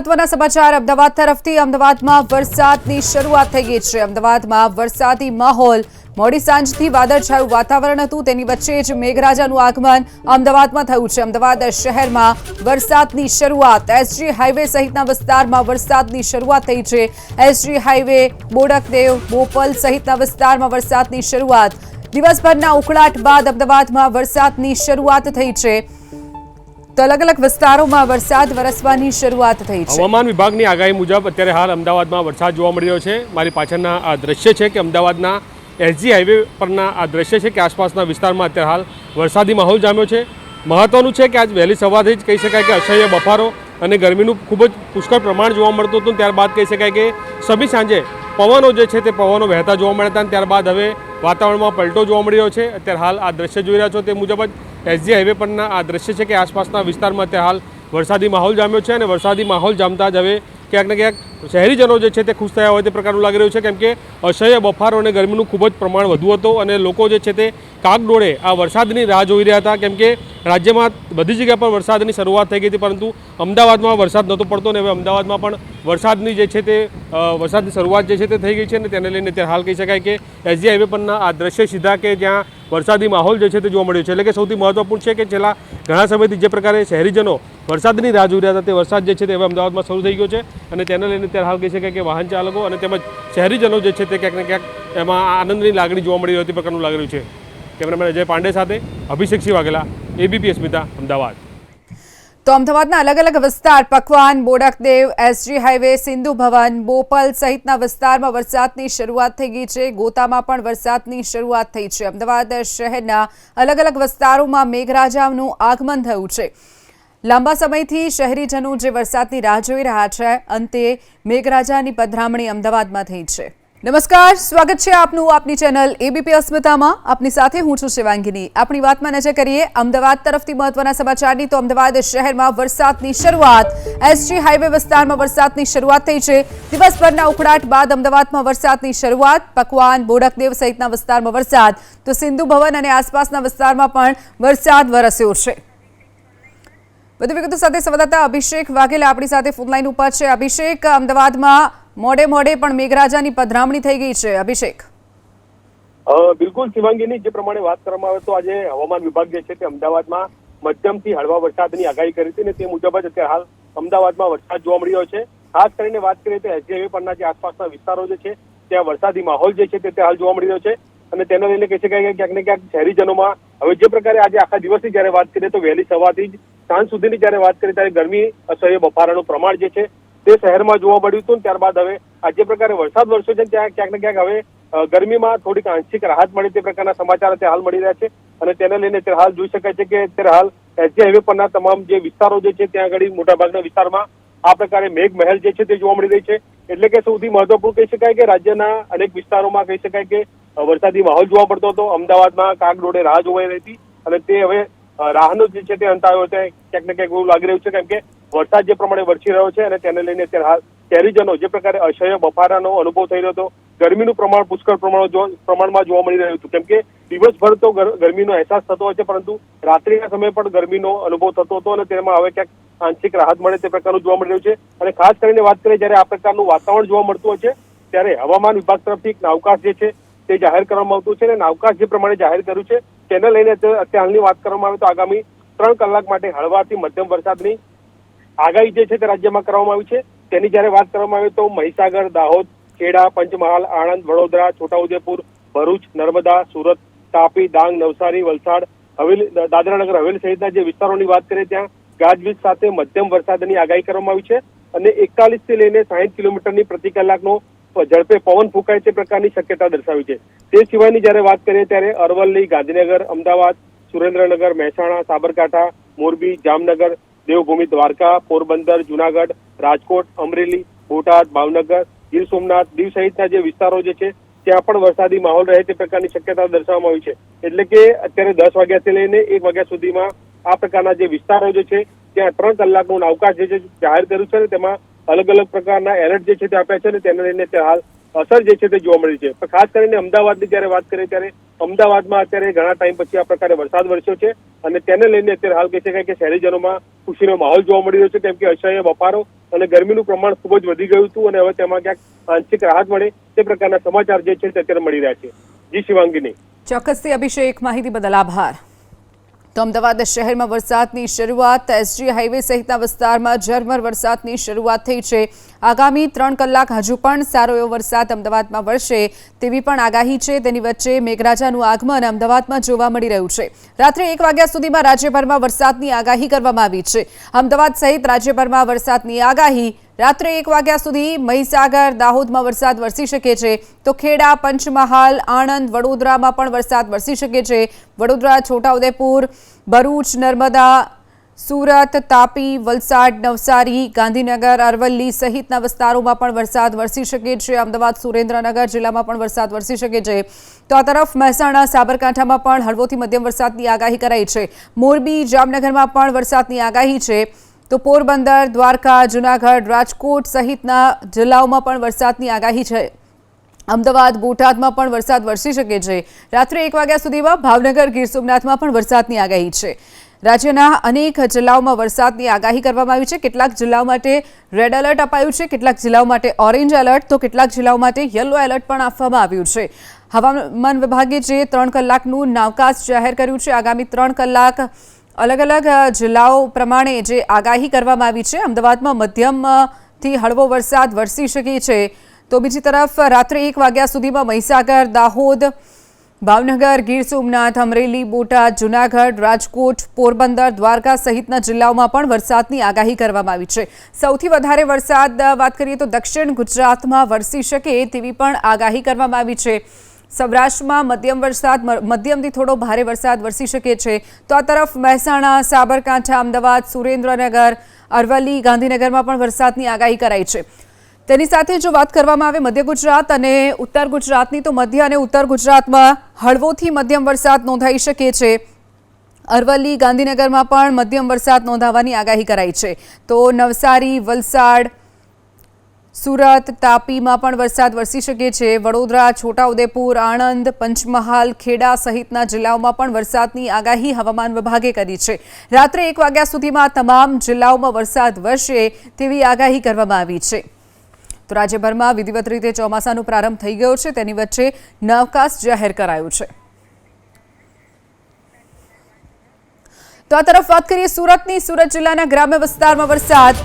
મહત્વના સમાચાર અમદાવાદ તરફથી। અમદાવાદમાં વરસાદની શરૂઆત થઈ ગઈ છે। અમદાવાદમાં વરસાદી માહોલ। મોડી સાંજથી વાદળછાયું વાતાવરણ હતું, તેની વચ્ચે જ મેઘરાજાનું આગમન અમદાવાદમાં થયું છે। અમદાવાદ શહેરમાં વરસાદની શરૂઆત। એસજી હાઈવે સહિતના વિસ્તારમાં વરસાદની શરૂઆત થઈ છે। એસજી હાઈવે, બોડકદેવ, બોપલ સહિતના વિસ્તારમાં વરસાદની શરૂઆત। દિવસભરના ઉકળાટ બાદ અમદાવાદમાં વરસાદની શરૂઆત થઈ છે। તો અલગ અલગ વિસ્તારોમાં વરસાદ વરસવાની શરૂઆત થઈ છે। હવામાન વિભાગની આગાહી મુજબ અત્યારે હાલ અમદાવાદમાં વરસાદ જોવા મળી રહ્યો છે। મારી પાછળના આ દ્રશ્ય છે કે અમદાવાદના એસજી હાઈવે પરના આ દ્રશ્ય છે કે આસપાસના વિસ્તારમાં અત્યારે હાલ વરસાદી માહોલ જામ્યો છે। મહત્વનું છે કે આજ વહેલી સવારથી જ કહી શકાય કે અસહ્ય બફારો અને ગરમીનું ખૂબ જ પુષ્કળ પ્રમાણ જોવા મળતું હતું। ત્યારબાદ કહી શકાય કે સમી સાંજે પવનો જે છે તે પવનો વહેતા જોવા મળ્યા હતા। ત્યારબાદ હવે વાતાવરણમાં પલટો જોવા મળી રહ્યો છે। અત્યારે હાલ આ દ્રશ્ય જોઈ રહ્યા છો તે મુજબ જ એસજી હાઈવે પરના આ દ્રશ્ય છે કે આસપાસના વિસ્તારમાં અત્યારે હાલ વરસાદી માહોલ જામ્યો છે। અને વરસાદી માહોલ જામતા જ હવે ક્યાંક ને ક્યાંક શહેરીજનો જે છે તે ખુશ થયા હોય તે પ્રકારનું લાગી રહ્યું છે, કેમ કે અસહ્ય બફારો અને ગરમીનું ખૂબ જ પ્રમાણ વધુ હતું અને લોકો જે છે તે કાગડોળે આ વરસાદની રાહ જોઈ રહ્યા હતા, કેમ કે રાજ્યમાં બધી જગ્યા પર વરસાદની શરૂઆત થઈ ગઈ હતી, પરંતુ અમદાવાદમાં વરસાદ નહોતો પડતો અને હવે અમદાવાદમાં પણ વરસાદની જે છે તે વરસાદની શરૂઆત જે છે તે થઈ ગઈ છે। અને તેને લઈને અત્યારે હાલ કહી શકાય કે એસજી હાઈવે પરના આ દ્રશ્ય સીધા કે જ્યાં વરસાદી માહોલ જે છે તે જોવા મળ્યો છે। એટલે કે સૌથી મહત્વપૂર્ણ છે કે છેલ્લા ઘણા સમયથી જે પ્રકારે શહેરીજનો વરસાદની રાહ જોઈ રહ્યા હતા તે વરસાદ જે છે તે હવે અમદાવાદમાં શરૂ થઈ ગયો છે। અને તેને લઈને અત્યારે હાલ કહી શકાય કે વાહન ચાલકો અને તેમજ શહેરીજનો જે છે તે ક્યાંક ને ક્યાંક એમાં આનંદની લાગણી જોવા મળી હતી પ્રકારનું લાગી રહ્યું છે। કેમેરામેન અજય પાંડે સાથે અભિષેક સિંહ વાઘેલા, એબીપી અસ્મિતા, અમદાવાદ। તો અમદાવાદના અલગ અલગ વિસ્તાર પકવાન, બોડકદેવ, એસજી હાઈવે, સિંધુ ભવન, બોપલ સહિતના વિસ્તારમાં વરસાદની શરૂઆત થઈ ગઈ છે। ગોતામાં પણ વરસાદની શરૂઆત થઈ છે। અમદાવાદ શહેરના અલગ અલગ વિસ્તારોમાં મેઘરાજાનું આગમન થયું છે। લાંબા સમયથી શહેરીજનો જે વરસાદની રાહ જોઈ રહ્યા છે, અંતે મેઘરાજાની પધરામણી અમદાવાદમાં થઈ છે। નમસ્કાર, સ્વાગત છે આપનું આપની ચેનલ એબીપી અસ્મિતામાં। આપની સાથે હું છું શિવાંગીની। આપણી વાતમાં નજર કરીએ અમદાવાદ તરફથી મહત્વના સમાચારની। તો અમદાવાદ શહેરમાં વરસાદની શરૂઆત। એસજી હાઈવે વિસ્તારમાં વરસાદની શરૂઆત થઈ છે। દિવસભરના ઉકળાટ બાદ અમદાવાદમાં વરસાદની શરૂઆત। પકવાન, બોડકદેવ સહિતના વિસ્તારમાં વરસાદ, તો સિંધુ ભવન અને આસપાસના વિસ્તારમાં પણ વરસાદ વરસ્યો છે। વધુ વિગતો સાથે સંવાદદાતા અભિષેક વાઘેલા આપણી સાથે ફોનલાઈન ઉપર છે। અભિષેક, અમદાવાદમાં મોડે મોડે પણ મેઘરાજાની પધરામણી થઈ ગઈ છે। અભિષેક, બિલકુલ શિવાંગીની જે પ્રમાણે વાત કરવામાં આવે તો આજે હવામાન વિભાગ જે છે તે અમદાવાદમાં મધ્યમથી હળવા વરસાદની આગાહી કરી હતી અને તે મુજબ જ અત્યારે હાલ અમદાવાદમાં વરસાદ જોવા મળી રહ્યો છે। ખાસ કરીને વાત કરીએ તો એસજી હાઈવે પરના જે આસપાસના વિસ્તારો જે છે ત્યાં વરસાદી માહોલ જે છે તે હાલ જોવા મળી રહ્યો છે। અને તેને લઈને કહી શકાય કે ક્યાંક ને ક્યાંક શહેરીજનોમાં હવે જે પ્રકારે આજે આખા દિવસની જયારે વાત કરીએ તો વહેલી સવારથી જ સાંજ સુધીની જયારે વાત કરીએ ત્યારે ગરમી, અસહ્ય બફારાનું પ્રમાણ જે છે તે શહેરમાં જોવા મળ્યું હતું। ત્યારબાદ હવે આ જે પ્રકારે વરસાદ વરસ્યો છે ત્યાં ક્યાંક ને ક્યાંક હવે ગરમીમાં થોડીક આંશિક રાહત મળે તે પ્રકારના સમાચાર અત્યારે હાલ મળી રહ્યા છે। અને તેને લઈને અત્યારે હાલ જોઈ શકાય છે કે અત્યારે હાલ એસજી હાઈવે પરના તમામ જે વિસ્તારો જે છે ત્યાં આગળ મોટાભાગના વિસ્તારમાં આ પ્રકારે મેઘ મહેલ જે છે તે જોવા મળી રહી છે। એટલે કે સૌથી મહત્વપૂર્ણ કહી શકાય કે રાજ્યના અનેક વિસ્તારોમાં કહી શકાય કે વરસાદી માહોલ જોવા પડતો હતો। અમદાવાદમાં કાગડોળે રાહ જોવાઈ રહી હતી અને તે હવે રાહનો જે છે તે અંત આવ્યો છે ક્યાંક ને ક્યાંક એવું લાગી રહ્યું છે, કેમ કે વરસાદ જે પ્રમાણે વરસી રહ્યો છે અને તેને લઈને અત્યારે હાલ શહેરીજનો જે પ્રકારે અસહ્ય બફારાનો અનુભવ થઈ રહ્યો હતો, ગરમીનું પ્રમાણ પુષ્કળ પ્રમાણમાં જોવા મળી રહ્યું હતું, કેમ કે દિવસભર તો ગરમીનો અહેસાસ થતો હોય છે, પરંતુ રાત્રિના સમયે પણ ગરમીનો અનુભવ થતો હતો અને તેમાં હવે ક્યાંક આંશિક રાહત મળે તે પ્રકારનું જોવા મળી રહ્યું છે। અને ખાસ કરીને વાત કરીએ જ્યારે આ પ્રકારનું વાતાવરણ જોવા મળતું હોય છે ત્યારે હવામાન વિભાગ તરફથી એક નાવકાશ જે છે તે જાહેર કરવામાં આવતું છે અને નાવકાશ જે પ્રમાણે જાહેર કર્યું છે તેને લઈને અત્યારે હાલની વાત કરવામાં આવે તો આગામી 3 કલાક માટે હળવાથી મધ્યમ વરસાદની આગાહી જે છે તે રાજ્યમાં કરવામાં આવી છે। તેની જ્યારે વાત કરવામાં આવે તો મહીસાગર, દાહોદ, ખેડા, પંચમહાલ, આણંદ, વડોદરા, છોટાઉદેપુર, ભરૂચ, નર્મદા, સુરત, તાપી, ડાંગ, નવસારી, વલસાડ, દાદરાનગર હવેલી સહિતના જે વિસ્તારોની વાત કરીએ ત્યાં ગાજવીજ સાથે મધ્યમ વરસાદની આગાહી કરવામાં આવી છે અને 41 થી લઈને 60 કિલોમીટરની પ્રતિ કલાકનો ઝડપે પવન ફૂંકાય તે પ્રકારની શક્યતા દર્શાવી છે। તે સિવાયની જ્યારે વાત કરીએ ત્યારે અરવલ્લી, ગાંધીનગર, અમદાવાદ, સુરેન્દ્રનગર, મહેસાણા, સાબરકાંઠા, મોરબી, જામનગર, દેવભૂમિ, દ્વારકા, પોરબંદર, જુનાગઢ, રાજકોટ, અમરેલી, બોટાદ, ભાવનગર, ગીર સોમનાથ, દીવ સહિતના જે વિસ્તારો જે છે ત્યાં પણ વરસાદી માહોલ રહે તે પ્રકારની શક્યતા દર્શાવવામાં આવી છે। એટલે કે અત્યારે 10 વાગ્યાથી લઈને 1 વાગ્યા સુધીમાં આ પ્રકારના જે વિસ્તારો જે છે ત્યાં 3 કલાકનું અવકાશ જે છે જાહેર કર્યું છે અને તેમાં અલગ અલગ પ્રકારના એલર્ટ જે છે તે આપ્યા છે અને તેને લઈને હાલ અસર જે છે તે જોવા મળી છે। પણ ખાસ કરીને અમદાવાદની જ્યારે વાત કરીએ ત્યારે અમદાવાદમાં અત્યારે ઘણા ટાઈમ પછી આ પ્રકારે વરસાદ વરસ્યો છે અને તેને લઈને અત્યારે હાલ કહી શકાય કે શહેરીજનોમાં ખુશીનો માહોલ જોવા મળી રહ્યો છે, કેમ કે અસહ્ય બફારો અને ગરમીનું પ્રમાણ ખૂબ જ વધી ગયું હતું અને હવે તેમાં ક્યાંક આંશિક રાહત મળે તે પ્રકારના સમાચાર જે છે તે અત્યારે મળી રહ્યા છે. જી શિવાંગીની. ચોક્કસથી અભિષેક, માહિતી બદલ આભાર. તો અમદાવાદ શહેરમાં વરસાદની શરૂઆત. એસજી હાઈવે સહિતના વિસ્તારમાં ઝરમર વરસાદની શરૂઆત થઈ છે. આગામી 3 કલાક હજુ પણ સારો એવો વરસાદ અમદાવાદમાં વરસે તેવી પણ આગાહી છે. તેની વચ્ચે મેઘરાજાનું આગમન અમદાવાદમાં જોવા મળી રહ્યું છે. રાત્રે 1 વાગ્યા સુધીમાં રાજ્યભરમાં વરસાદની આગાહી કરવામાં આવી છે. અમદાવાદ સહિત રાજ્યભરમાં વરસાદની આગાહી. રાત્રે 1 વાગ્યા સુધી મહીસાગર, દાહોદમાં વરસાદ વરસી શકે છે, તો ખેડા, પંચમહાલ, આણંદ, વડોદરામાં પણ વરસાદ વરસી શકે છે. વડોદરા, છોટાઉદેપુર, ભરૂચ, નર્મદા, સુરત, તાપી, વલસાડ, નવસારી, ગાંધીનગર, અરવલ્લી સહિતના વિસ્તારોમાં પણ વરસાદ વરસી શકે છે. અમદાવાદ, સુરેન્દ્રનગર જિલ્લામાં પણ વરસાદ વરસી શકે છે. તો આ તરફ મહેસાણા, સાબરકાંઠામાં પણ હળવોથી મધ્યમ વરસાદની આગાહી કરાઈ છે. મોરબી, જામનગરમાં પણ વરસાદની આગાહી છે. તો પોરબંદર, દ્વારકા, જૂનાગઢ, રાજકોટ સહિતના જિલ્લાઓમાં પણ વરસાદની આગાહી છે. અમદાવાદ, બોટાદમાં પણ વરસાદ વરસી શકે છે. રાત્રે 1 વાગ્યા સુધીમાં ભાવનગર, ગીર સોમનાથમાં પણ વરસાદની આગાહી છે. રાજ્યના અનેક જિલ્લાઓમાં વરસાદની આગાહી કરવામાં આવી છે. કેટલાક જિલ્લાઓ માટે રેડ એલર્ટ અપાયું છે, કેટલાક જિલ્લાઓ માટે ઓરેન્જ એલર્ટ, તો કેટલાક જિલ્લાઓ માટે યલો એલર્ટ પણ આપવામાં આવ્યું છે. હવામાન વિભાગે જે 3 કલાકનું નાવકાસ્ટ જાહેર કર્યું છે. આગામી 3 કલાક અલગ અલગ જિલ્લાઓ પ્રમાણે જે આગાહી કરવામાં આવી છે. અમદાવાદમાં મધ્યમથી હળવો વરસાદ વરસી શકે છે. તો બીજી તરફ રાત્રે 1 વાગ્યા સુધીમાં મહીસાગર, દાહોદ, ભાવનગર, ગીર સોમનાથ, અમરેલી, બોટાદ, જૂનાગઢ, રાજકોટ, પોરબંદર, દ્વારકા સહિતના જિલ્લાઓમાં પણ વરસાદની આગાહી કરવામાં આવી છે. સૌથી વધારે વરસાદ વાત કરીએ તો દક્ષિણ ગુજરાતમાં વરસી શકે તેવી પણ આગાહી કરવામાં આવી છે. સૌરાષ્ટ્રમાં મધ્યમથી થોડો ભારે વરસાદ વરસી શકે છે. તો આ તરફ મહેસાણા, સાબરકાંઠા, અમદાવાદ, સુરેન્દ્રનગર, અરવલ્લી, ગાંધીનગરમાં પણ વરસાદની આગાહી કરાઈ છે. તેની સાથે જો વાત કરવામાં આવે મધ્ય ગુજરાત અને ઉત્તર ગુજરાતની, તો મધ્ય અને ઉત્તર ગુજરાતમાં હળવોથી મધ્યમ વરસાદ નોંધાઈ શકે છે. અરવલ્લી, ગાંધીનગરમાં પણ મધ્યમ વરસાદ નોંધાવાની આગાહી કરાઈ છે. તો નવસારી, વલસાડ, સુરત, તાપીમાં પણ વરસાદ વરસી શકે છે. વડોદરા, છોટાઉદેપુર, આણંદ, પંચમહાલ, ખેડા સહિતના જિલ્લાઓમાં પણ વરસાદની આગાહી હવામાન વિભાગે કરી છે. રાત્રે 1 વાગ્યા સુધીમાં તમામ જિલ્લાઓમાં વરસાદ વરસે તેવી આગાહી કરવામાં આવી છે. તો રાજ્યભરમાં વિધિવત રીતે ચોમાસાનો પ્રારંભ થઈ ગયો છે. તેની વચ્ચે નાવકાસ્ટ જાહેર કરાયું છે. તો આ તરફ વાત કરીએ સુરતની. સુરત જિલ્લાના ગ્રામ્ય વિસ્તારમાં વરસાદ.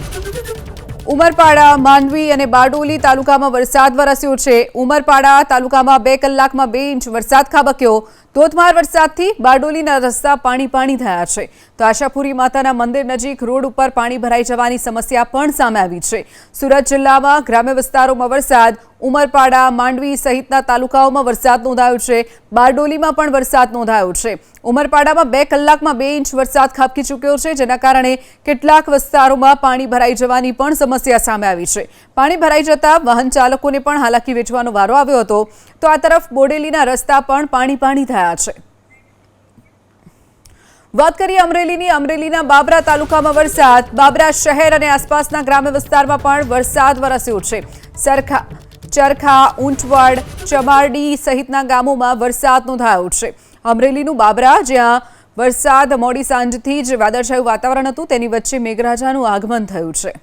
ઉમરપાડા, માંડવી અને બારડોલી તાલુકામાં વરસાદ વરસ્યો છે. ઉમરપાડા તાલુકામાં 2 કલાકમાં 2 ઇંચ વરસાદ ખાબક્યો. ધોધમાર વરસાદથી બારડોલીના રસ્તા પાણી થયા છે. તો આશાપુરી માતાના મંદિર નજીક રોડ ઉપર પાણી ભરાઈ જવાની સમસ્યા પણ સામે આવી છે. સુરત જિલ્લામાં ગ્રામ્ય વિસ્તારોમાં વરસાદ. ઉમરપાડા, માંડવી સહિતના તાલુકાઓમાં વરસાદ નોંધાયો છે. બારડોલીમાં પણ વરસાદ નોંધાયો છે. ઉમરપાડામાં 2 કલાકમાં 2 ઇંચ વરસાદ ખાબકી ચૂક્યો છે, જેના કારણે કેટલાક વિસ્તારોમાં પાણી ભરાઈ જવાની પણ સમસ્યા સામે આવી છે. પાણી ભરાઈ જતા વાહન ચાલકોને પણ હાલાકી વેઠવાનો વારો આવ્યો હતો. તો આ તરફ બોડેલીના રસ્તા પણ પાણી થયા છે. વાત કરીએ અમરેલીની. અમરેલીના બાબરા તાલુકામાં વરસાદ. બાબરા શહેર અને આસપાસના ગ્રામ્ય વિસ્તારમાં પણ વરસાદ વરસ્યો છે. ચરખા, ઊંટવડ, ચમારડી સહિતના ગામોમાં વરસાદ નોંધાયો છે. અમરેલીનું બાબરા, જ્યાં વરસાદ મોડી સાંજથી જ વાદળછાયું વાતાવરણ હતું, તેની વચ્ચે મેઘરાજાનું આગમન થયું છે.